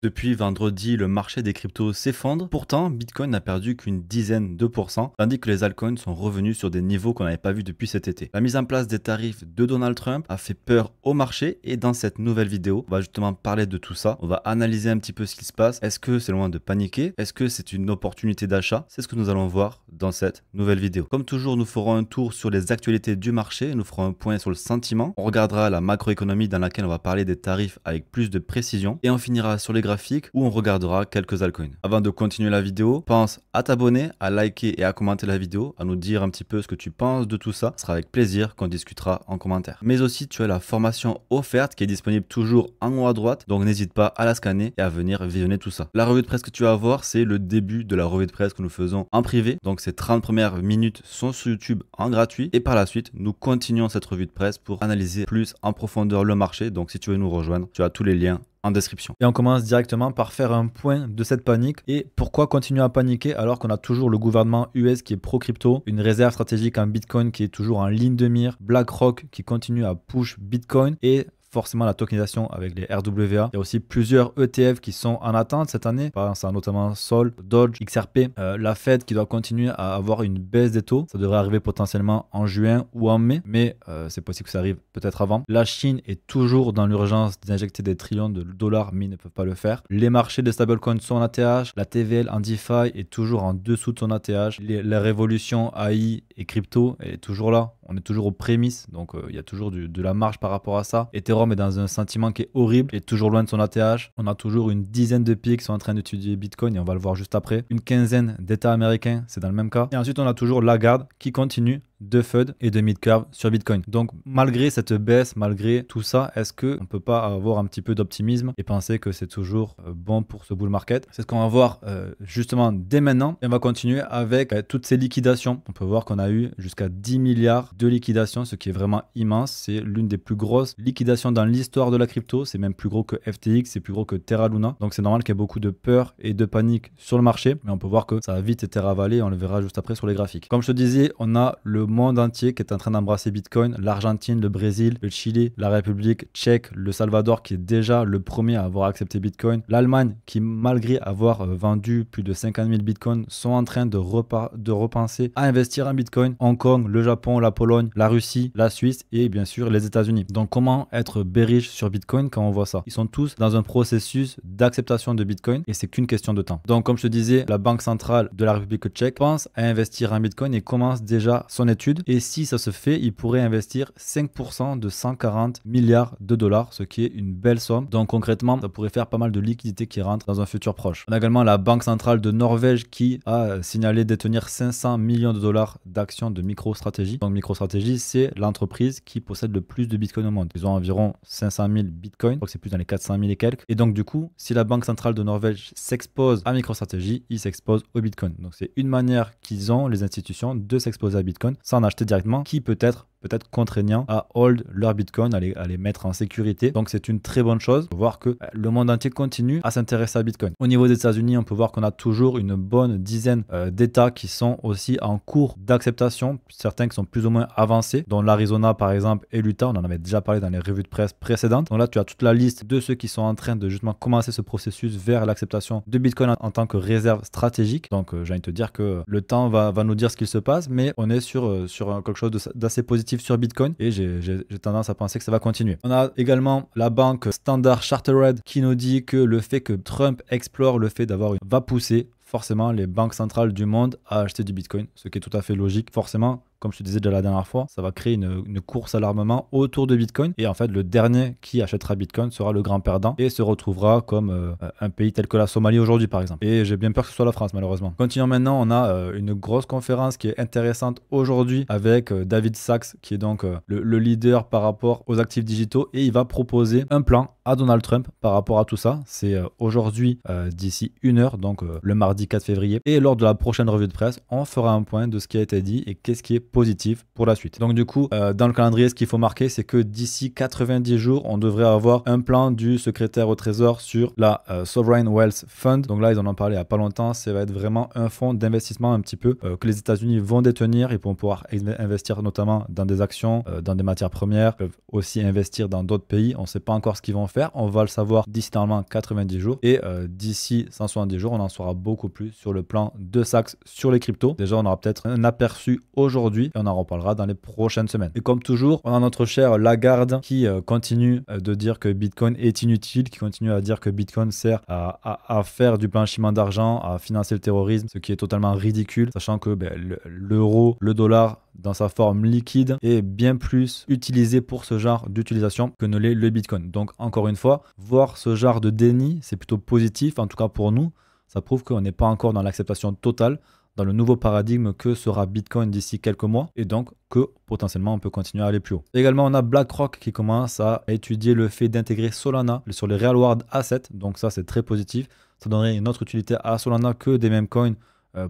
Depuis vendredi, le marché des cryptos s'effondre. Pourtant, Bitcoin n'a perdu qu'une dizaine de pourcents, tandis que les altcoins sont revenus sur des niveaux qu'on n'avait pas vus depuis cet été. La mise en place des tarifs de Donald Trump a fait peur au marché et dans cette nouvelle vidéo, on va justement parler de tout ça. On va analyser un petit peu ce qui se passe. Est-ce que c'est loin de paniquer? Est-ce que c'est une opportunité d'achat? C'est ce que nous allons voir dans cette nouvelle vidéo. Comme toujours, nous ferons un tour sur les actualités du marché, nous ferons un point sur le sentiment. On regardera la macroéconomie dans laquelle on va parler des tarifs avec plus de précision et on finira sur les graphiques où on regardera quelques altcoins. Avant de continuer la vidéo, pense à t'abonner, à liker et à commenter la vidéo, à nous dire un petit peu ce que tu penses de tout ça. Ce sera avec plaisir qu'on discutera en commentaire. Mais aussi, tu as la formation offerte qui est disponible toujours en haut à droite, donc n'hésite pas à la scanner et à venir visionner tout ça. La revue de presse que tu vas voir, c'est le début de la revue de presse que nous faisons en privé. Donc ces 30 premières minutes sont sur YouTube en gratuit et par la suite, nous continuons cette revue de presse pour analyser plus en profondeur le marché. Donc si tu veux nous rejoindre, tu as tous les liens en description. Et on commence directement par faire un point de cette panique et pourquoi continuer à paniquer alors qu'on a toujours le gouvernement US qui est pro-crypto, une réserve stratégique en Bitcoin qui est toujours en ligne de mire, BlackRock qui continue à push Bitcoin et forcément la tokenisation avec les RWA. Il y a aussi plusieurs ETF qui sont en attente cette année. Par exemple, notamment Sol, Doge, XRP. La Fed qui doit continuer à avoir une baisse des taux. Ça devrait arriver potentiellement en juin ou en mai, mais c'est possible que ça arrive peut-être avant. La Chine est toujours dans l'urgence d'injecter des trillions de dollars, mais ils ne peuvent pas le faire. Les marchés des stablecoins sont en ATH. La TVL en DeFi est toujours en dessous de son ATH. La révolution AI et crypto est toujours là. On est toujours aux prémices, donc il y a toujours de la marge par rapport à ça. Ethereum est dans un sentiment qui est horrible, est toujours loin de son ATH. On a toujours une dizaine de pays qui sont en train d'étudier Bitcoin et on va le voir juste après. Une quinzaine d'États américains, c'est dans le même cas. Et ensuite, on a toujours Lagarde qui continue de FUD et de mid-curve sur Bitcoin. Donc malgré cette baisse, malgré tout ça, est-ce qu'on ne peut pas avoir un petit peu d'optimisme et penser que c'est toujours bon pour ce bull market? C'est ce qu'on va voir justement dès maintenant. Et on va continuer avec toutes ces liquidations. On peut voir qu'on a eu jusqu'à 10 milliards de liquidations, ce qui est vraiment immense. C'est l'une des plus grosses liquidations dans l'histoire de la crypto. C'est même plus gros que FTX, c'est plus gros que Terra Luna. Donc c'est normal qu'il y ait beaucoup de peur et de panique sur le marché. Mais on peut voir que ça a vite été ravalé. On le verra juste après sur les graphiques. Comme je te disais, on a le monde entier qui est en train d'embrasser Bitcoin, l'Argentine, le Brésil, le Chili, la République tchèque, le Salvador qui est déjà le premier à avoir accepté Bitcoin, l'Allemagne qui malgré avoir vendu plus de 50 000 Bitcoins sont en train de repenser à investir en Bitcoin, Hong Kong, le Japon, la Pologne, la Russie, la Suisse et bien sûr les États-Unis. Donc comment être bearish sur Bitcoin quand on voit ça? Ils sont tous dans un processus d'acceptation de Bitcoin et c'est qu'une question de temps. Donc comme je te disais, la Banque centrale de la République tchèque pense à investir en Bitcoin et commence déjà son étude. Et si ça se fait, il pourrait investir 5% de 140 milliards de dollars, ce qui est une belle somme. Donc concrètement, ça pourrait faire pas mal de liquidités qui rentrent dans un futur proche. On a également la Banque centrale de Norvège qui a signalé détenir 500 millions de dollars d'actions de MicroStrategy. Donc MicroStrategy, c'est l'entreprise qui possède le plus de Bitcoin au monde. Ils ont environ 500 000 Bitcoins, donc c'est plus dans les 400 000 et quelques. Et donc du coup, si la Banque centrale de Norvège s'expose à MicroStrategy, ils s'exposent au Bitcoin. Donc c'est une manière qu'ils ont, les institutions, de s'exposer à Bitcoin sans en acheter directement, qui peut être contraignant à hold leur Bitcoin, à les mettre en sécurité. Donc c'est une très bonne chose. On peut voir que le monde entier continue à s'intéresser à Bitcoin. Au niveau des États-Unis, on peut voir qu'on a toujours une bonne dizaine d'États qui sont aussi en cours d'acceptation, certains qui sont plus ou moins avancés, dont l'Arizona par exemple et l'Utah. On en avait déjà parlé dans les revues de presse précédentes. Donc là, tu as toute la liste de ceux qui sont en train de justement commencer ce processus vers l'acceptation de Bitcoin en tant que réserve stratégique. Donc j'ai envie de te dire que le temps va nous dire ce qu'il se passe, mais on est sur quelque chose d'assez positif sur Bitcoin et j'ai tendance à penser que ça va continuer. On a également la banque Standard Chartered qui nous dit que le fait que Trump explore le fait va pousser forcément les banques centrales du monde à acheter du Bitcoin, ce qui est tout à fait logique. Forcément, comme je te disais déjà la dernière fois, ça va créer une course à l'armement autour de Bitcoin. Et en fait, le dernier qui achètera Bitcoin sera le grand perdant et se retrouvera comme un pays tel que la Somalie aujourd'hui, par exemple. Et j'ai bien peur que ce soit la France, malheureusement. Continuons maintenant, on a une grosse conférence qui est intéressante aujourd'hui avec David Sachs, qui est donc le leader par rapport aux actifs digitaux. Et il va proposer un plan à Donald Trump par rapport à tout ça. C'est aujourd'hui d'ici 1 heure, donc le mardi 4 février. Et lors de la prochaine revue de presse, on fera un point de ce qui a été dit et qu'est-ce qui est positive pour la suite. Donc du coup, dans le calendrier, ce qu'il faut marquer, c'est que d'ici 90 jours, on devrait avoir un plan du secrétaire au trésor sur la Sovereign Wealth Fund. Donc là, ils en ont parlé il n'y a pas longtemps. Ça va être vraiment un fonds d'investissement un petit peu que les États-Unis vont détenir. Ils vont pouvoir investir notamment dans des actions, dans des matières premières. Ils peuvent aussi investir dans d'autres pays. On ne sait pas encore ce qu'ils vont faire. On va le savoir d'ici normalement 90 jours. Et d'ici 170 jours, on en saura beaucoup plus sur le plan de Sachs sur les cryptos. Déjà, on aura peut-être un aperçu aujourd'hui et on en reparlera dans les prochaines semaines. Et comme toujours, on a notre cher Lagarde qui continue de dire que Bitcoin est inutile, qui continue à dire que Bitcoin sert à faire du blanchiment d'argent, à financer le terrorisme, ce qui est totalement ridicule, sachant que l'euro, le dollar, dans sa forme liquide, est bien plus utilisé pour ce genre d'utilisation que ne l'est le Bitcoin. Donc encore une fois, voir ce genre de déni, c'est plutôt positif, en tout cas pour nous. Ça prouve qu'on n'est pas encore dans l'acceptation totale, dans le nouveau paradigme que sera Bitcoin d'ici quelques mois, et donc que potentiellement on peut continuer à aller plus haut. Également, on a BlackRock qui commence à étudier le fait d'intégrer Solana sur les Real World Assets, donc ça c'est très positif. Ça donnerait une autre utilité à Solana que des mêmes coins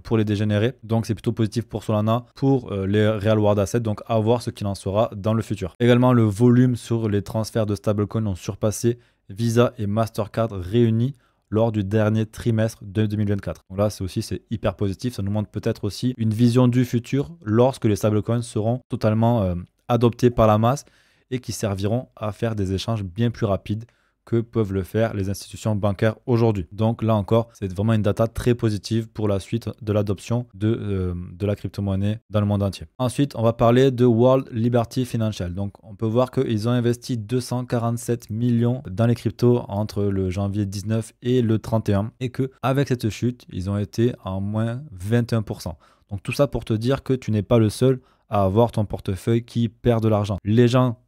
pour les dégénérer. Donc c'est plutôt positif pour Solana, pour les Real World Assets, donc à voir ce qu'il en sera dans le futur. Également, le volume sur les transferts de stablecoin ont surpassé Visa et Mastercard réunis lors du dernier trimestre de 2024. Donc là, c'est hyper positif. Ça nous montre peut-être aussi une vision du futur lorsque les stablecoins seront totalement adoptés par la masse et qui serviront à faire des échanges bien plus rapides que peuvent le faire les institutions bancaires aujourd'hui. Donc là encore, c'est vraiment une data très positive pour la suite de l'adoption de la crypto-monnaie dans le monde entier. Ensuite, on va parler de World Liberty Financial. Donc on peut voir qu'ils ont investi 247 millions dans les cryptos entre le janvier 19 et le 31 et qu'avec cette chute, ils ont été en moins 21%. Donc tout ça pour te dire que tu n'es pas le seul à avoir ton portefeuille qui perd de l'argent. Les gens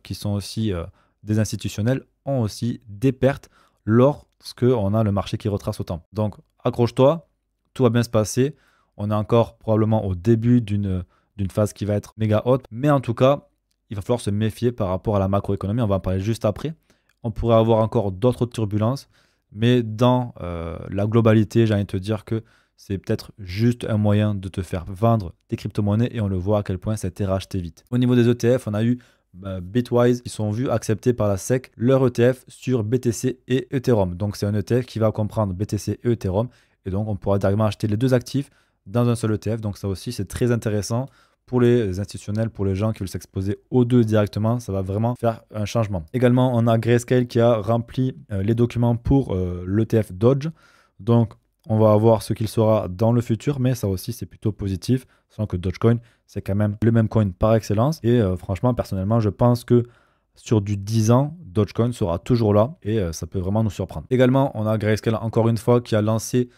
qui sont aussi des institutionnels ont aussi des pertes lorsqu'on a le marché qui retrace autant. Donc accroche-toi, tout va bien se passer. On est encore probablement au début d'une phase qui va être méga haute, mais en tout cas, il va falloir se méfier par rapport à la macroéconomie. On va en parler juste après. On pourrait avoir encore d'autres turbulences, mais dans la globalité, j'ai envie de te dire que c'est peut-être juste un moyen de te faire vendre des crypto-monnaies et on le voit à quel point ça a été racheté vite. Au niveau des ETF, on a eu Bitwise qui sont vus accepter par la SEC leur ETF sur BTC et Ethereum. Donc c'est un ETF qui va comprendre BTC et Ethereum et donc on pourra directement acheter les deux actifs dans un seul ETF. Donc ça aussi c'est très intéressant pour les institutionnels, pour les gens qui veulent s'exposer aux deux directement. Ça va vraiment faire un changement. Également on a Grayscale qui a rempli les documents pour l'ETF Dodge. Donc on va voir ce qu'il sera dans le futur, mais ça aussi c'est plutôt positif, sachant que Dogecoin c'est quand même le même coin par excellence. Et franchement, personnellement, je pense que sur du 10 ans, Dogecoin sera toujours là et ça peut vraiment nous surprendre. Également, on a Grayscale encore une fois qui a lancé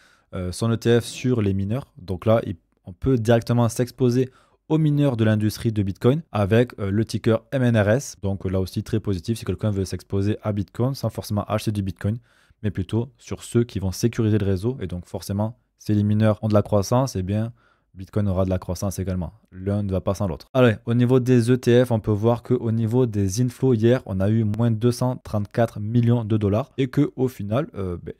son ETF sur les mineurs. Donc là, on peut directement s'exposer aux mineurs de l'industrie de Bitcoin avec le ticker MNRS. Donc là aussi très positif si quelqu'un veut s'exposer à Bitcoin sans forcément acheter du Bitcoin, mais plutôt sur ceux qui vont sécuriser le réseau. Et donc forcément, si les mineurs ont de la croissance, eh bien Bitcoin aura de la croissance également. L'un ne va pas sans l'autre. Allez, au niveau des ETF, on peut voir qu'au niveau des inflows hier, on a eu moins 234 millions de dollars et qu'au final,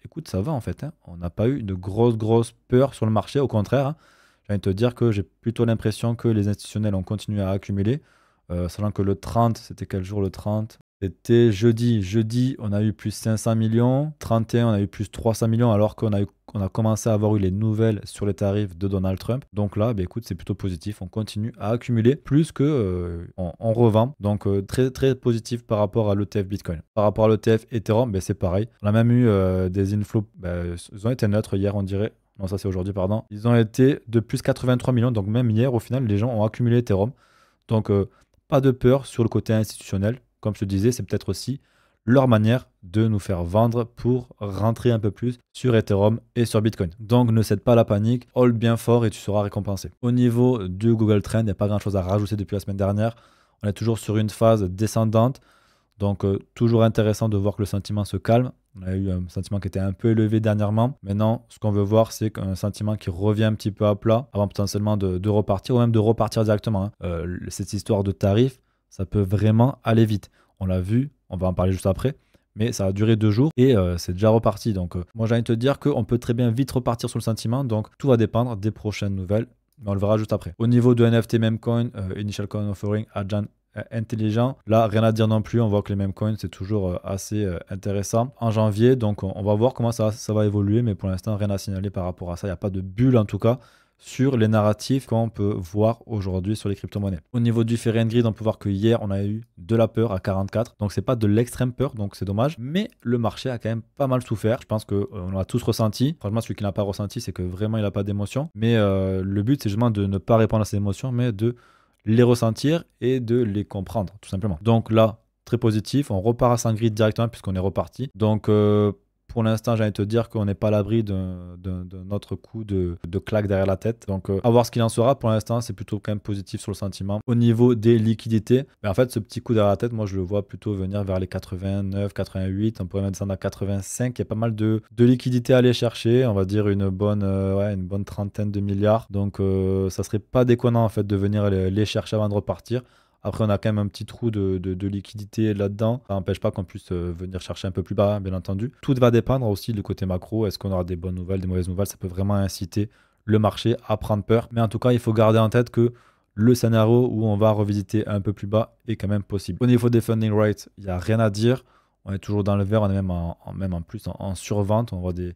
écoute, ça va en fait. On n'a pas eu de grosse peur sur le marché. Au contraire, j'ai envie de te dire que j'ai plutôt l'impression que les institutionnels ont continué à accumuler. Sachant que le 30, c'était quel jour le 30 ? C'était jeudi. Jeudi, on a eu plus 500 millions. 31, on a eu plus 300 millions alors qu'on a commencé à avoir eu les nouvelles sur les tarifs de Donald Trump. Donc là, écoute, c'est plutôt positif. On continue à accumuler plus que on revend. Donc très positif par rapport à l'ETF Bitcoin. Par rapport à l'ETF Ethereum, c'est pareil. On a même eu des inflows. Ils ont été neutres hier, on dirait. Non, ça c'est aujourd'hui, pardon. Ils ont été de plus 83 millions. Donc même hier, au final, les gens ont accumulé Ethereum. Donc pas de peur sur le côté institutionnel. Comme je te disais, c'est peut-être aussi leur manière de nous faire vendre pour rentrer un peu plus sur Ethereum et sur Bitcoin. Donc ne cède pas à la panique, hold bien fort et tu seras récompensé. Au niveau du Google Trend, il n'y a pas grand-chose à rajouter depuis la semaine dernière. On est toujours sur une phase descendante. Donc toujours intéressant de voir que le sentiment se calme. On a eu un sentiment qui était un peu élevé dernièrement. Maintenant, ce qu'on veut voir, c'est qu'un sentiment qui revient un petit peu à plat avant potentiellement de repartir ou même de repartir directement. Cette histoire de tarifs, ça peut vraiment aller vite. On l'a vu, on va en parler juste après, mais ça a duré 2 jours et c'est déjà reparti. Donc moi j'ai envie de te dire qu'on peut très bien vite repartir sur le sentiment, donc tout va dépendre des prochaines nouvelles mais on le verra juste après. Au niveau de NFT Memecoin, Initial Coin Offering, Agent intelligent. Là, rien à dire non plus. On voit que les mêmes coins, c'est toujours assez intéressant. En janvier, donc on va voir comment ça va évoluer, mais pour l'instant, rien à signaler par rapport à ça. Il n'y a pas de bulle en tout cas sur les narratifs qu'on peut voir aujourd'hui sur les crypto-monnaies. Au niveau du Fear and Greed, on peut voir que hier, on a eu de la peur à 44. Donc, c'est pas de l'extrême peur, donc c'est dommage. Mais le marché a quand même pas mal souffert. Je pense qu'on l'a tous ressenti. Franchement, celui qui n'a pas ressenti, c'est que vraiment, il n'a pas d'émotion. Mais le but, c'est justement de ne pas répondre à ces émotions, mais de les ressentir et de les comprendre, tout simplement. Donc là, très positif. On repart à 100 grid directement puisqu'on est reparti. Donc, pour l'instant, j'ai envie de te dire qu'on n'est pas à l'abri d'un autre coup de claque derrière la tête. Donc, à voir ce qu'il en sera. Pour l'instant, c'est plutôt quand même positif sur le sentiment. Au niveau des liquidités, mais en fait, ce petit coup derrière la tête, moi, je le vois plutôt venir vers les 89, 88. On pourrait même descendre à 85. Il y a pas mal de liquidités à aller chercher. On va dire une bonne trentaine de milliards. Donc, ça serait pas déconnant, en fait, de venir les chercher avant de repartir. Après, on a quand même un petit trou de liquidité là-dedans. Ça n'empêche pas qu'on puisse venir chercher un peu plus bas, bien entendu. Tout va dépendre aussi du côté macro. Est-ce qu'on aura des bonnes nouvelles, des mauvaises nouvelles? Ça peut vraiment inciter le marché à prendre peur. Mais en tout cas, il faut garder en tête que le scénario où on va revisiter un peu plus bas est quand même possible. Au niveau des funding rates, il n'y a rien à dire. On est toujours dans le vert. On est même en plus en survente. On voit des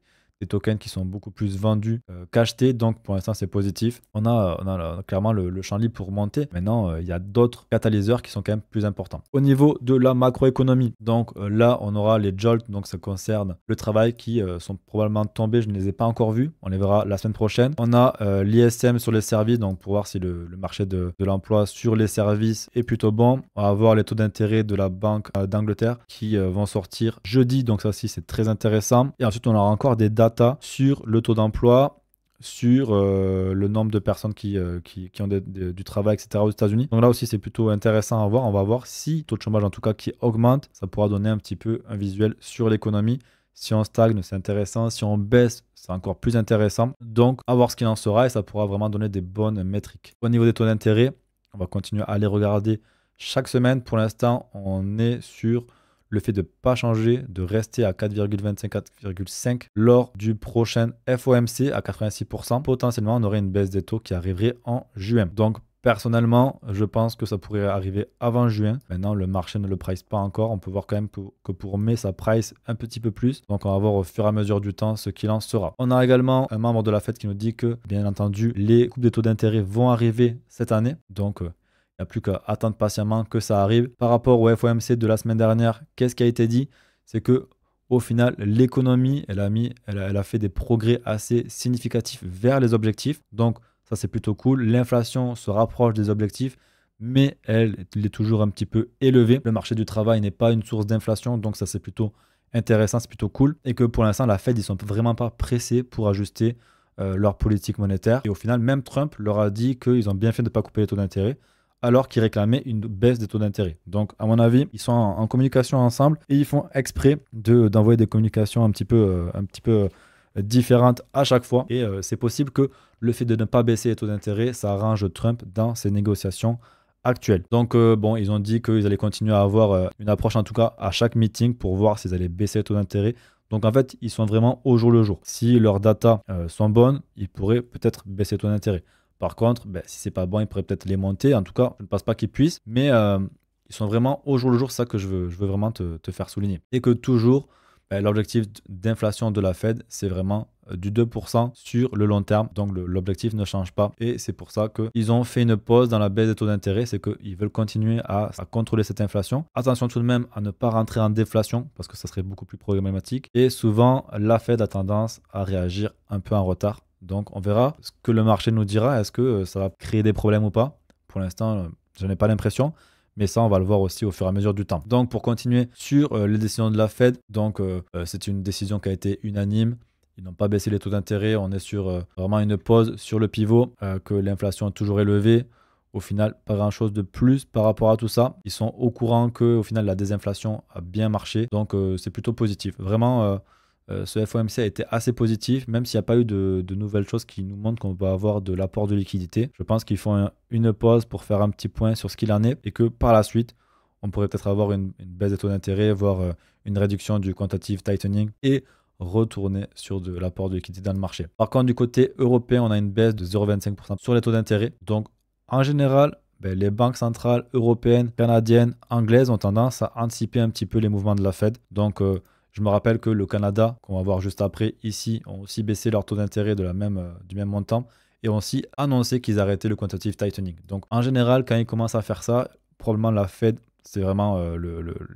tokens qui sont beaucoup plus vendus qu'achetés. Donc, pour l'instant, c'est positif. On a clairement le champ libre pour monter. Maintenant, il y a d'autres catalyseurs qui sont quand même plus importants. Au niveau de la macroéconomie, donc là, on aura les JOLT. Donc, ça concerne le travail qui sont probablement tombés. Je ne les ai pas encore vus. On les verra la semaine prochaine. On a l'ISM sur les services. Donc, pour voir si le marché de l'emploi sur les services est plutôt bon. On va avoir les taux d'intérêt de la Banque d'Angleterre qui vont sortir jeudi. Donc, ça aussi, c'est très intéressant. Et ensuite, on aura encore des dates sur le taux d'emploi, sur le nombre de personnes qui ont du travail, etc. aux États-Unis. Donc là aussi, c'est plutôt intéressant à voir. On va voir si le taux de chômage, en tout cas, qui augmente, ça pourra donner un petit peu un visuel sur l'économie. Si on stagne, c'est intéressant. Si on baisse, c'est encore plus intéressant. Donc, à voir ce qu'il en sera et ça pourra vraiment donner des bonnes métriques. Au niveau des taux d'intérêt, on va continuer à les regarder chaque semaine. Pour l'instant, on est sur le fait de ne pas changer, de rester à 4,25, 4,5 lors du prochain FOMC à 86%. Potentiellement, on aurait une baisse des taux qui arriverait en juin. Donc, personnellement, je pense que ça pourrait arriver avant juin. Maintenant, le marché ne le price pas encore. On peut voir quand même que pour mai, ça price un petit peu plus. Donc, on va voir au fur et à mesure du temps ce qu'il en sera. On a également un membre de la Fed qui nous dit que, bien entendu, les coupes des taux d'intérêt vont arriver cette année. Donc, il n'y a plus qu'à attendre patiemment que ça arrive. Par rapport au FOMC de la semaine dernière, qu'est-ce qui a été dit? C'est que au final, l'économie, elle a fait des progrès assez significatifs vers les objectifs. Donc, ça, c'est plutôt cool. L'inflation se rapproche des objectifs, mais elle est toujours un petit peu élevée. Le marché du travail n'est pas une source d'inflation, donc ça, c'est plutôt intéressant, c'est plutôt cool. Et que pour l'instant, la Fed, ils ne sont vraiment pas pressés pour ajuster leur politique monétaire. Et au final, même Trump leur a dit qu'ils ont bien fait de ne pas couper les taux d'intérêt, alors qu'ils réclamaient une baisse des taux d'intérêt. Donc, à mon avis, ils sont en communication ensemble et ils font exprès d'envoyer des communications un petit peu différentes à chaque fois. Et c'est possible que le fait de ne pas baisser les taux d'intérêt, ça arrange Trump dans ses négociations actuelles. Donc, bon, ils ont dit qu'ils allaient continuer à avoir une approche, en tout cas, à chaque meeting pour voir s'ils allaient baisser les taux d'intérêt. Donc, en fait, ils sont vraiment au jour le jour. Si leurs data sont bonnes, ils pourraient peut-être baisser les taux d'intérêt. Par contre, si c'est pas bon, ils pourraient peut-être les monter. En tout cas, je ne pense pas qu'ils puissent. Mais ils sont vraiment au jour le jour. C'est ça que je veux vraiment te faire souligner. Et que toujours, l'objectif d'inflation de la Fed, c'est vraiment du 2% sur le long terme. Donc l'objectif ne change pas. Et c'est pour ça qu'ils ont fait une pause dans la baisse des taux d'intérêt. C'est qu'ils veulent continuer à contrôler cette inflation. Attention tout de même à ne pas rentrer en déflation parce que ça serait beaucoup plus problématique. Et souvent, la Fed a tendance à réagir un peu en retard. Donc, on verra ce que le marché nous dira. Est-ce que ça va créer des problèmes ou pas? Pour l'instant, je n'ai pas l'impression. Mais ça, on va le voir aussi au fur et à mesure du temps. Donc, pour continuer sur les décisions de la Fed, donc c'est une décision qui a été unanime. Ils n'ont pas baissé les taux d'intérêt. On est sur vraiment une pause sur le pivot, que l'inflation est toujours élevée. Au final, pas grand-chose de plus par rapport à tout ça. Ils sont au courant qu'au final, la désinflation a bien marché. Donc, c'est plutôt positif. Vraiment, ce FOMC a été assez positif, même s'il n'y a pas eu de nouvelles choses qui nous montrent qu'on va avoir de l'apport de liquidité. Je pense qu'ils font une pause pour faire un petit point sur ce qu'il en est et que par la suite, on pourrait peut-être avoir une baisse des taux d'intérêt, voire une réduction du quantitative tightening et retourner sur de l'apport de liquidité dans le marché. Par contre, du côté européen, on a une baisse de 0,25% sur les taux d'intérêt. Donc, en général, les banques centrales européennes, canadiennes, anglaises ont tendance à anticiper un petit peu les mouvements de la Fed. Donc, je me rappelle que le Canada, qu'on va voir juste après, ici, ont aussi baissé leur taux d'intérêt du même montant et ont aussi annoncé qu'ils arrêtaient le quantitative tightening. Donc, en général, quand ils commencent à faire ça, probablement la Fed, c'est vraiment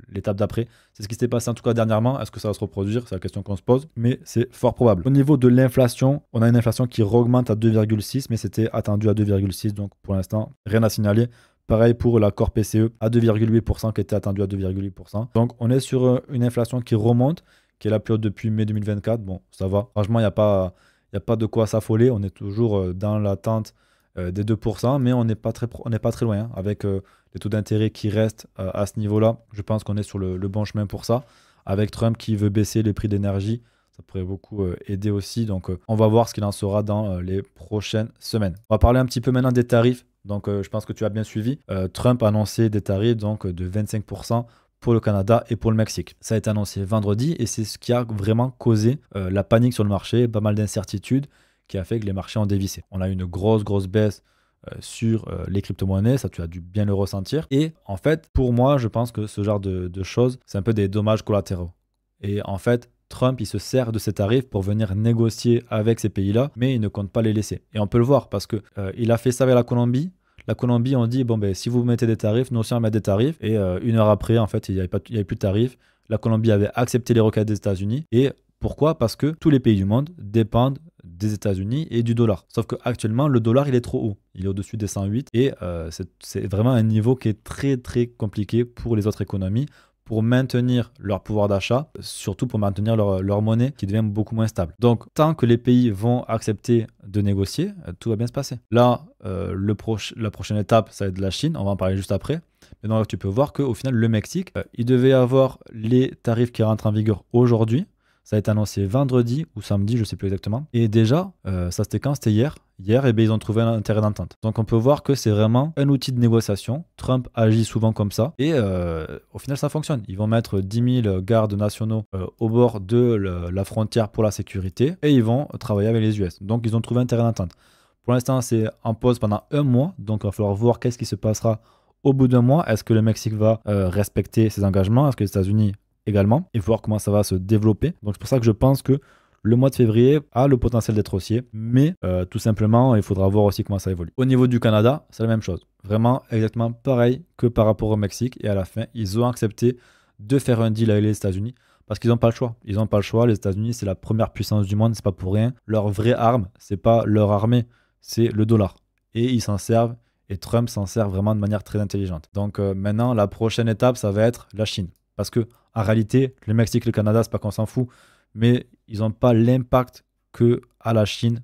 l'étape d'après. C'est ce qui s'est passé en tout cas dernièrement. Est-ce que ça va se reproduire? C'est la question qu'on se pose, mais c'est fort probable. Au niveau de l'inflation, on a une inflation qui augmente à 2,6, mais c'était attendu à 2,6, donc pour l'instant, rien à signaler. Pareil pour la Core PCE à 2,8% qui était attendu à 2,8%. Donc on est sur une inflation qui remonte, qui est la plus haute depuis mai 2024. Bon, ça va. Franchement, il n'y a pas de quoi s'affoler. On est toujours dans l'attente des 2%, mais on n'est pas très loin, hein, avec les taux d'intérêt qui restent à ce niveau-là. Je pense qu'on est sur le bon chemin pour ça. Avec Trump qui veut baisser les prix d'énergie, ça pourrait beaucoup aider aussi. Donc on va voir ce qu'il en sera dans les prochaines semaines. On va parler un petit peu maintenant des tarifs. Donc je pense que tu as bien suivi. Trump a annoncé des tarifs donc, de 25% pour le Canada et pour le Mexique. Ça a été annoncé vendredi et c'est ce qui a vraiment causé la panique sur le marché, pas mal d'incertitudes, qui a fait que les marchés ont dévissé. On a eu une grosse baisse sur les crypto-monnaies, ça tu as dû bien le ressentir. Et en fait, pour moi, je pense que ce genre de choses, c'est un peu des dommages collatéraux. Et en fait, Trump, il se sert de ces tarifs pour venir négocier avec ces pays-là, mais il ne compte pas les laisser. Et on peut le voir parce que il a fait ça avec la Colombie. La Colombie, on dit, bon, ben, si vous mettez des tarifs, nous aussi on met des tarifs. Et une heure après, en fait, il n'y avait plus de tarifs. La Colombie avait accepté les requêtes des États-Unis. Et pourquoi? Parce que tous les pays du monde dépendent des États-Unis et du dollar. Sauf qu'actuellement, le dollar, il est trop haut. Il est au-dessus des 108. Et c'est vraiment un niveau qui est très compliqué pour les autres économies, pour maintenir leur pouvoir d'achat, surtout pour maintenir leur monnaie qui devient beaucoup moins stable. Donc, tant que les pays vont accepter de négocier, tout va bien se passer. Là, la prochaine étape, ça va être la Chine, on va en parler juste après. Mais donc, tu peux voir qu'au final, le Mexique, il devait avoir les tarifs qui rentrent en vigueur aujourd'hui. Ça a été annoncé vendredi ou samedi, je ne sais plus exactement. Et déjà, ça c'était quand? C'était hier. Hier, ils ont trouvé un terrain d'entente. Donc on peut voir que c'est vraiment un outil de négociation. Trump agit souvent comme ça. Et au final, ça fonctionne. Ils vont mettre 10 000 gardes nationaux au bord de la frontière pour la sécurité. Et ils vont travailler avec les US. Donc ils ont trouvé un terrain d'entente. Pour l'instant, c'est en pause pendant un mois. Donc il va falloir voir qu'est-ce qui se passera au bout d'un mois. Est-ce que le Mexique va respecter ses engagements? Est-ce que les États-Unis également, et voir comment ça va se développer. Donc c'est pour ça que je pense que le mois de février a le potentiel d'être haussier, mais tout simplement, il faudra voir aussi comment ça évolue. Au niveau du Canada, c'est la même chose. Vraiment exactement pareil que par rapport au Mexique, et à la fin, ils ont accepté de faire un deal avec les États-Unis parce qu'ils n'ont pas le choix. Ils n'ont pas le choix. Les États-Unis, c'est la première puissance du monde, c'est pas pour rien. Leur vraie arme, c'est pas leur armée, c'est le dollar. Et ils s'en servent, et Trump s'en sert vraiment de manière très intelligente. Donc maintenant, la prochaine étape, ça va être la Chine. Parce que en réalité, le Mexique et le Canada, c'est pas qu'on s'en fout, mais ils n'ont pas l'impact que a la Chine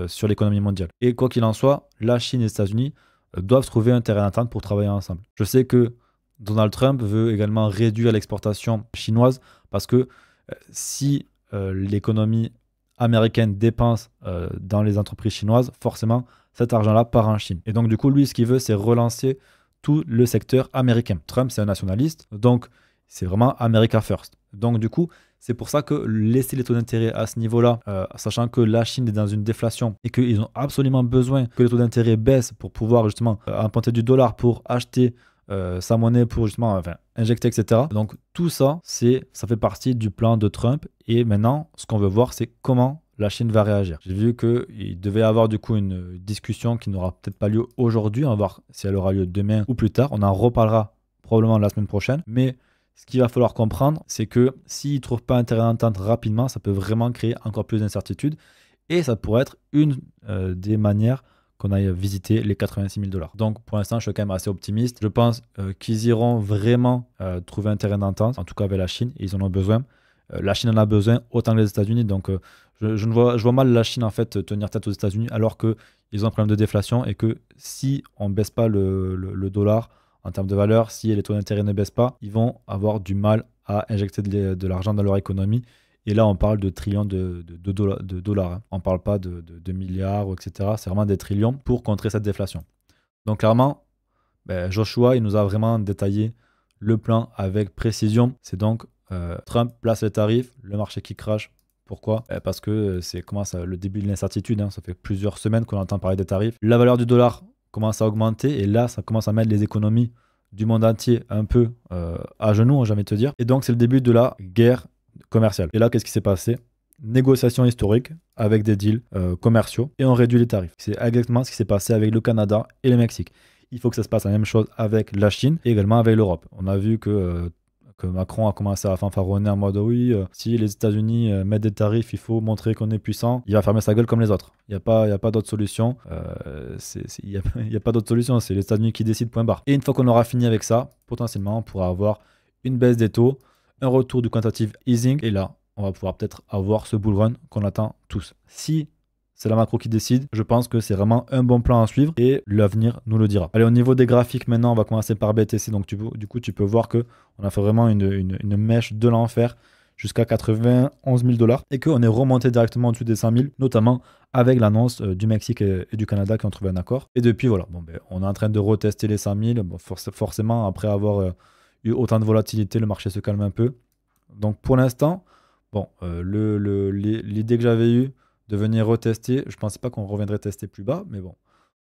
sur l'économie mondiale. Et quoi qu'il en soit, la Chine et les États-Unis doivent trouver un terrain d'entente pour travailler ensemble. Je sais que Donald Trump veut également réduire l'exportation chinoise parce que si l'économie américaine dépense dans les entreprises chinoises, forcément, cet argent-là part en Chine. Et donc, du coup, lui, ce qu'il veut, c'est relancer tout le secteur américain. Trump, c'est un nationaliste, donc c'est vraiment America First. Donc du coup, c'est pour ça que laisser les taux d'intérêt à ce niveau-là, sachant que la Chine est dans une déflation et qu'ils ont absolument besoin que les taux d'intérêt baissent pour pouvoir justement emprunter du dollar pour acheter sa monnaie, pour justement injecter, etc. Donc tout ça, ça fait partie du plan de Trump. Et maintenant, ce qu'on veut voir, c'est comment la Chine va réagir. J'ai vu qu'il devait y avoir du coup une discussion qui n'aura peut-être pas lieu aujourd'hui. On va voir si elle aura lieu demain ou plus tard. On en reparlera probablement la semaine prochaine. Mais ce qu'il va falloir comprendre, c'est que s'ils ne trouvent pas un terrain d'entente rapidement, ça peut vraiment créer encore plus d'incertitudes. Et ça pourrait être une des manières qu'on aille visiter les 86 000 $. Donc pour l'instant, je suis quand même assez optimiste. Je pense qu'ils iront vraiment trouver un terrain d'entente, en tout cas avec la Chine, et ils en ont besoin. La Chine en a besoin autant que les États-Unis. Donc je vois mal la Chine en fait tenir tête aux États-Unis alors qu'ils ont un problème de déflation et que si on ne baisse pas le dollar en termes de valeur, si les taux d'intérêt ne baissent pas, ils vont avoir du mal à injecter de l'argent dans leur économie. Et là, on parle de trillions de dollars. Hein. On ne parle pas de milliards, etc. C'est vraiment des trillions pour contrer cette déflation. Donc clairement, Joshua, il nous a vraiment détaillé le plan avec précision. C'est donc Trump place les tarifs, le marché qui crache, Pourquoi? Parce que c'est le début de l'incertitude, hein. Ça fait plusieurs semaines qu'on entend parler des tarifs. La valeur du dollar commence à augmenter et là, ça commence à mettre les économies du monde entier un peu à genoux, j'ai envie de te dire. Et donc, c'est le début de la guerre commerciale. Et là, qu'est-ce qui s'est passé? Négociation historique avec des deals commerciaux et on réduit les tarifs. C'est exactement ce qui s'est passé avec le Canada et le Mexique. Il faut que ça se passe la même chose avec la Chine et également avec l'Europe. On a vu que Macron a commencé à fanfaronner en mode oui, si les États-Unis mettent des tarifs, il faut montrer qu'on est puissant. Il va fermer sa gueule comme les autres. Il n'y a pas d'autre solution. Il n'y a pas d'autre solution. C'est les États-Unis qui décident, point barre. Et une fois qu'on aura fini avec ça, potentiellement, on pourra avoir une baisse des taux, un retour du quantitative easing. Et là, on va pouvoir peut-être avoir ce bull run qu'on attend tous. Si c'est la macro qui décide, je pense que c'est vraiment un bon plan à suivre et l'avenir nous le dira. Allez, au niveau des graphiques, maintenant, on va commencer par BTC. Donc, du coup, tu peux voir qu'on a fait vraiment une mèche de l'enfer jusqu'à 91 000 $ et qu'on est remonté directement au-dessus des 100 000, notamment avec l'annonce du Mexique et du Canada qui ont trouvé un accord. Et depuis, voilà, on est en train de retester les 100 000. Bon, forcément, après avoir eu autant de volatilité, le marché se calme un peu. Donc, pour l'instant, l'idée que j'avais eue de venir retester, je ne pensais pas qu'on reviendrait tester plus bas, mais bon.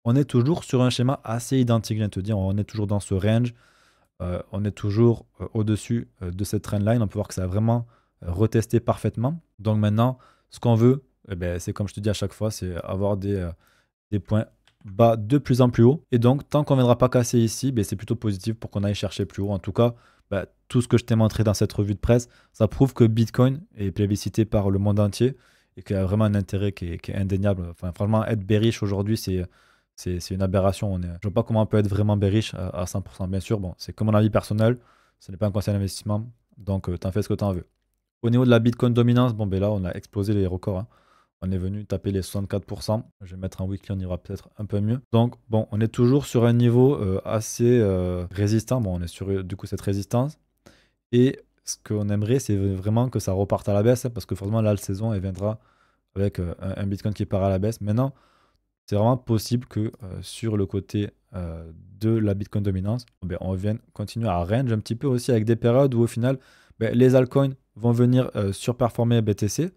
On est toujours sur un schéma assez identique, je viens de te dire, on est toujours dans ce range, on est toujours au-dessus de cette trendline, on peut voir que ça a vraiment retesté parfaitement. Donc maintenant, ce qu'on veut, c'est comme je te dis à chaque fois, c'est avoir des points bas de plus en plus haut. Et donc, tant qu'on ne viendra pas casser ici, c'est plutôt positif pour qu'on aille chercher plus haut. En tout cas, tout ce que je t'ai montré dans cette revue de presse, ça prouve que Bitcoin est plébiscité par le monde entier et qu'il y a vraiment un intérêt qui est indéniable. Enfin, franchement, être bearish aujourd'hui, c'est une aberration. Je ne vois pas comment on peut être vraiment bearish à 100%. Bien sûr, bon, c'est comme mon avis personnel, ce n'est pas un conseil d'investissement, donc t'en fais ce que tu en veux. Au niveau de la Bitcoin dominance, là, on a explosé les records, hein. On est venu taper les 64%. Je vais mettre un weekly, on ira peut-être un peu mieux. Donc, bon, on est toujours sur un niveau assez résistant. Bon, on est sur du coup cette résistance. Et ce qu'on aimerait, c'est vraiment que ça reparte à la baisse, hein, parce que forcément, là, la saison, elle viendra avec un Bitcoin qui part à la baisse. Maintenant, c'est vraiment possible que sur le côté de la Bitcoin dominance, on vienne continuer à range un petit peu aussi avec des périodes où au final, les altcoins vont venir surperformer BTC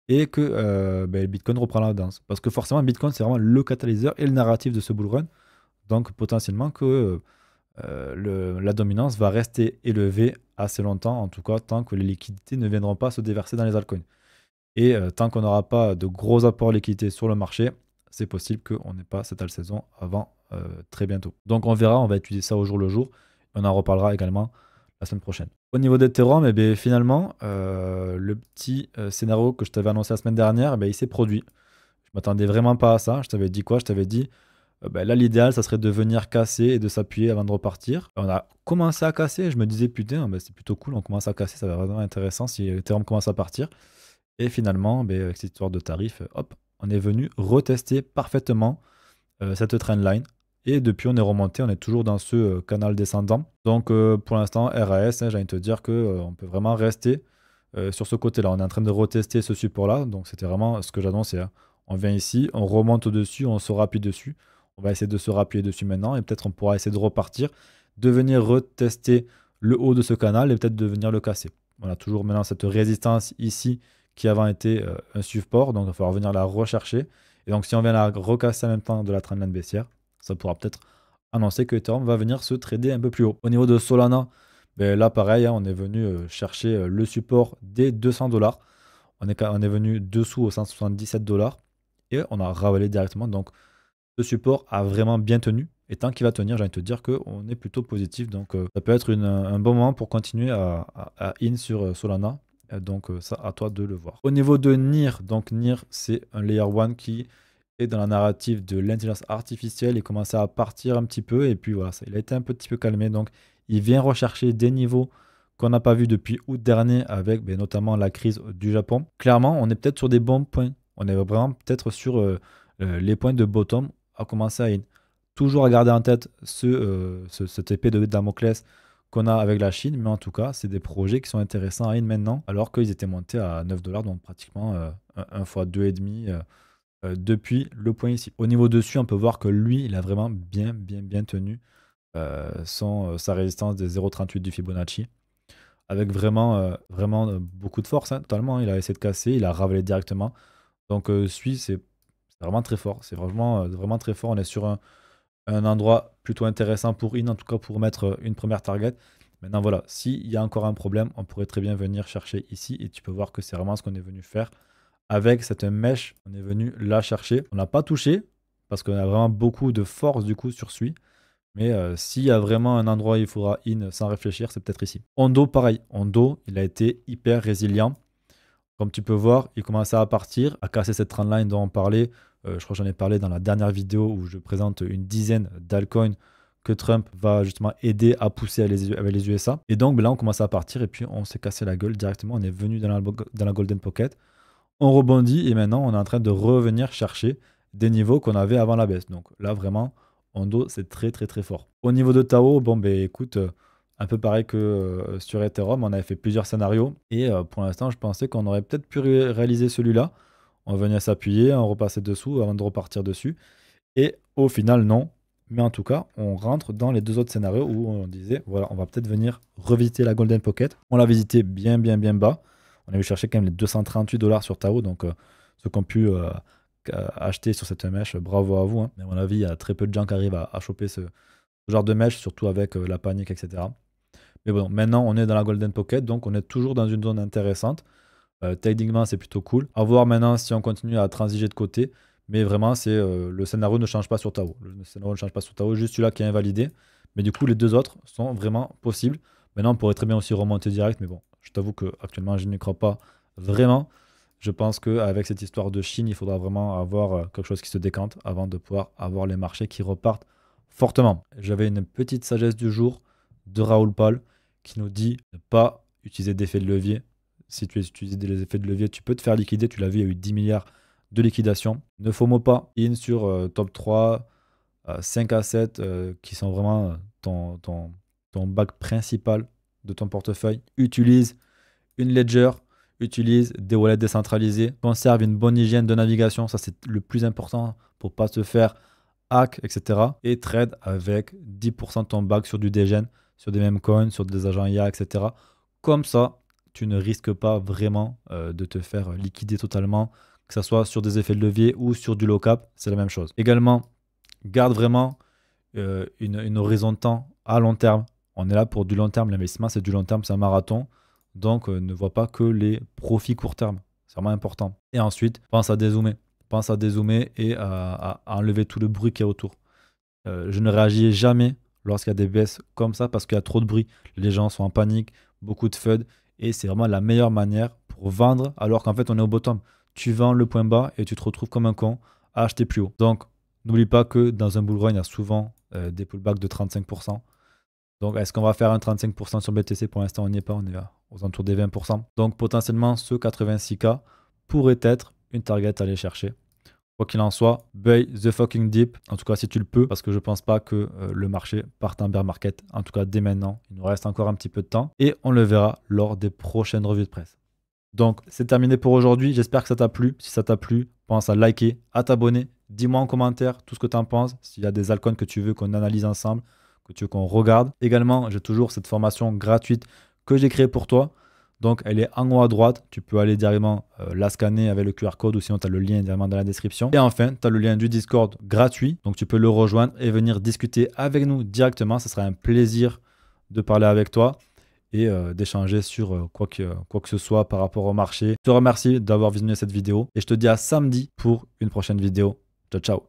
et que le Bitcoin reprend la danse. Parce que forcément, Bitcoin, c'est vraiment le catalyseur et le narratif de ce bull run. Donc potentiellement que la dominance va rester élevée assez longtemps, en tout cas tant que les liquidités ne viendront pas se déverser dans les altcoins. Et tant qu'on n'aura pas de gros apports de liquidités sur le marché, c'est possible qu'on n'ait pas cette saison avant très bientôt. Donc on verra, on va étudier ça au jour le jour. On en reparlera également la semaine prochaine. Au niveau d'Ethereum, finalement, le petit scénario que je t'avais annoncé la semaine dernière, il s'est produit. Je m'attendais vraiment pas à ça. Je t'avais dit quoi? Je t'avais dit là, l'idéal, ça serait de venir casser et de s'appuyer avant de repartir. On a commencé à casser. Je me disais, putain, c'est plutôt cool. On commence à casser. Ça va être vraiment intéressant si Ethereum commence à partir. Et finalement, avec cette histoire de tarif, hop, on est venu retester parfaitement cette trendline. Et depuis, on est remonté. On est toujours dans ce canal descendant. Donc, pour l'instant, RAS, j'ai envie de te dire qu'on peut vraiment rester sur ce côté-là. On est en train de retester ce support-là. Donc, c'était vraiment ce que j'annonçais, hein. On vient ici, on remonte au-dessus, on se rappuie dessus. On va essayer de se rappuyer dessus maintenant et peut-être on pourra essayer de repartir, de venir retester le haut de ce canal et peut-être de venir le casser. On a toujours maintenant cette résistance ici qui avant été un support, donc il va falloir venir la rechercher. Et donc si on vient la recasser en même temps de la trendline baissière, ça pourra peut-être annoncer que Ethereum va venir se trader un peu plus haut. Au niveau de Solana, là pareil, hein, on est venu chercher le support des 200 $. On est venu dessous aux 177 $ et on a ravalé directement. Donc ce support a vraiment bien tenu. Et tant qu'il va tenir, j'ai envie de te dire qu'on est plutôt positif. Donc ça peut être un bon moment pour continuer à in sur Solana. Donc ça, à toi de le voir. Au niveau de NIR, donc NIR, c'est un layer 1 qui est dans la narrative de l'intelligence artificielle. Il commençait à partir un petit peu. Et puis voilà, il a été un petit peu calmé. Donc il vient rechercher des niveaux qu'on n'a pas vu depuis août dernier avec notamment la crise du Japon. Clairement, on est peut-être sur des bons points. On est vraiment peut-être sur les points de bottom à commencer à in. Toujours à garder en tête cette épée de Damoclès qu'on a avec la Chine, mais en tout cas, c'est des projets qui sont intéressants à in maintenant, alors qu'ils étaient montés à 9 $, donc pratiquement 1 fois 2,5 depuis le point ici. Au niveau dessus, on peut voir que lui, il a vraiment bien tenu sa résistance des 0,38 du Fibonacci. avec vraiment beaucoup de force, hein, totalement. Il a essayé de casser, il a ravalé directement. Donc SUI, c'est vraiment très fort. C'est vraiment très fort. On est sur un endroit plutôt intéressant pour in, en tout cas pour mettre une première target. Maintenant, voilà, s'il y a encore un problème, on pourrait très bien venir chercher ici. Et tu peux voir que c'est vraiment ce qu'on est venu faire. Avec cette mèche, on est venu la chercher. On n'a pas touché, parce qu'on a vraiment beaucoup de force du coup sur SUI. Mais s'il y a vraiment un endroit où il faudra in sans réfléchir, c'est peut-être ici. Hondo, pareil. Hondo, il a été hyper résilient. Comme tu peux voir, il commençait à partir, à casser cette trendline dont on parlait. Je crois que j'en ai parlé dans la dernière vidéo où je présente une dizaine d'altcoins que Trump va justement aider à pousser avec les USA. Et donc là, on commençait à partir et puis on s'est cassé la gueule directement. On est venu dans la Golden Pocket. On rebondit et maintenant, on est en train de revenir chercher des niveaux qu'on avait avant la baisse. Donc là, vraiment, Hondo, c'est très, très, très fort. Au niveau de Tao, bon, ben écoute, un peu pareil que sur Ethereum, on avait fait plusieurs scénarios. Et pour l'instant, je pensais qu'on aurait peut-être pu réaliser celui-là. On venait s'appuyer, on repassait dessous avant de repartir dessus. Et au final, non. Mais en tout cas, on rentre dans les deux autres scénarios où on disait, voilà, on va peut-être venir revisiter la Golden Pocket. On l'a visité bien, bien, bien bas. On avait cherché quand même les 238 $ sur Tao. Donc, ceux qui ont pu acheter sur cette mèche, bravo à vous, hein. Mais à mon avis, il y a très peu de gens qui arrivent à choper ce genre de mèche, surtout avec la panique, etc. Mais bon, maintenant, on est dans la Golden Pocket, donc on est toujours dans une zone intéressante. Techniquement, c'est plutôt cool. À voir maintenant si on continue à transiger de côté. Mais vraiment, c'est le scénario ne change pas sur Tao. Le scénario ne change pas sur Tao, juste celui-là qui est invalidé. Mais du coup, les deux autres sont vraiment possibles. Maintenant, on pourrait très bien aussi remonter direct. Mais bon, je t'avoue qu'actuellement, je n'y crois pas vraiment. Je pense qu'avec cette histoire de Chine, il faudra vraiment avoir quelque chose qui se décante avant de pouvoir avoir les marchés qui repartent fortement. J'avais une petite sagesse du jour de Raoul Pal qui nous dit ne pas utiliser d'effet de levier. Si tu utilises des effets de levier, tu peux te faire liquider. Tu l'as vu, il y a eu 10 milliards de liquidation. Ne FOMO pas in sur top 3, 5 à 7 qui sont vraiment ton bac principal de ton portefeuille. Utilise une ledger, utilise des wallets décentralisés, conserve une bonne hygiène de navigation, ça c'est le plus important pour pas se faire hack, etc. Et trade avec 10% de ton bac sur du degen, sur des meme coins, sur des agents IA, etc. Comme ça, tu ne risques pas vraiment de te faire liquider totalement, que ce soit sur des effets de levier ou sur du low cap, c'est la même chose. Également, garde vraiment une horizon de temps à long terme. On est là pour du long terme, l'investissement c'est du long terme, c'est un marathon. Donc ne vois pas que les profits court terme, c'est vraiment important. Et ensuite, pense à dézoomer. Pense à dézoomer et à enlever tout le bruit qui est autour. Je ne réagis jamais lorsqu'il y a des baisses comme ça parce qu'il y a trop de bruit. Les gens sont en panique, beaucoup de FUD. Et c'est vraiment la meilleure manière pour vendre alors qu'en fait on est au bottom. Tu vends le point bas et tu te retrouves comme un con à acheter plus haut. Donc n'oublie pas que dans un bull run, il y a souvent des pullbacks de 35%. Donc est-ce qu'on va faire un 35% sur BTC? Pour l'instant on n'y est pas, on est aux alentours des 20%. Donc potentiellement ce 86K pourrait être une target à aller chercher. Quoi qu'il en soit, buy the fucking dip. En tout cas, si tu le peux, parce que je pense pas que le marché parte en bear market. En tout cas, dès maintenant, il nous reste encore un petit peu de temps et on le verra lors des prochaines revues de presse. Donc, c'est terminé pour aujourd'hui. J'espère que ça t'a plu. Si ça t'a plu, pense à liker, à t'abonner. Dis-moi en commentaire tout ce que tu en penses. S'il y a des altcoins que tu veux qu'on analyse ensemble, que tu veux qu'on regarde. Également, j'ai toujours cette formation gratuite que j'ai créée pour toi. Donc, elle est en haut à droite. Tu peux aller directement la scanner avec le QR code ou sinon, tu as le lien directement dans la description. Et enfin, tu as le lien du Discord gratuit. Donc, tu peux le rejoindre et venir discuter avec nous directement. Ce sera un plaisir de parler avec toi et d'échanger sur quoi que ce soit par rapport au marché. Je te remercie d'avoir visionné cette vidéo et je te dis à samedi pour une prochaine vidéo. Ciao, ciao.